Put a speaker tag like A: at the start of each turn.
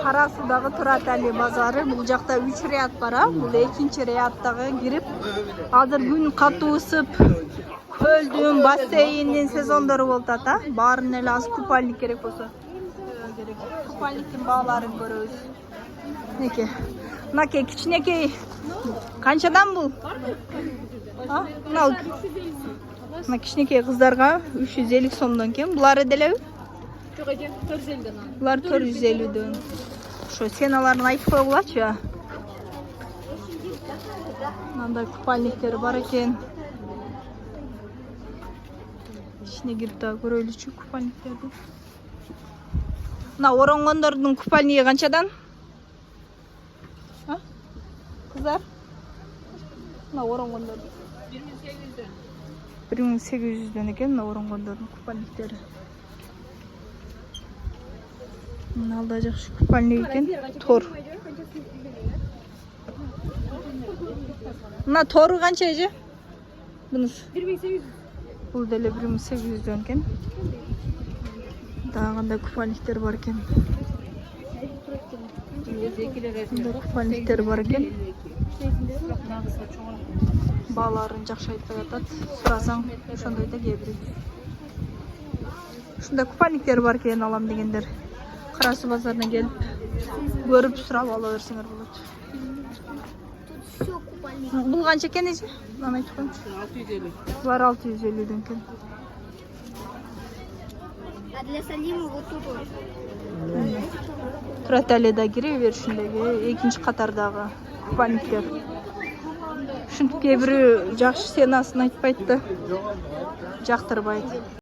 A: Кара Суудагы Турат Али базары. Бул жакта 3 ряд бар, бул 2-нчи ряддагы кирип, азыр күн катуу ысып, көлдүн, бассейндин сезондору болуп атат. Баарын эле азыр купальник керек болсо. Купальниктин бааларын көрөбүз. Неке. Мынакей кичинекей канчадан бул? Мына кичинекей кыздарга 350 сомдон экен. Булары делеби?
B: Жок эже, 450 дан.
A: Булар 450дөн. Ошо ценаларын айтып койгулачы. Мындай купальниктер бар экен. İçine girip daha görөлүчү купальниктерди. Мына оронгондордун купальниги канчадан? Кыздар? Мына оронгондордун
B: 1800 дан.
A: 1800дөн экен мына оронгондордун купальниктери. Мына да жакшы купальник экен. Тор. Мына тору канча эже? Бунус
B: 1800.
A: Бул деле 1800дөн экен. Дагы кандай купальниктер бар экен. Мындай купальниктер бар экен. Бааларын жакшы айтпай атат. Сурасаң ошондой да кээ бирөө. Ушундай купальниктер бар экен алам дегендер. Кара Суу базарына келип көрүп сурап ала берсеңер болот. Бул канча экен эже? Мына айтып коюңчу.
B: 650.
A: Булар 650дөн экен.
C: А для Салима вот тут вот.
A: Турат Алида кире беришиндеги 2-нчи катардагы купальниктер. Ушинтип кээ бирөө жакшы ценасын айтпайт да. Жактырбайт.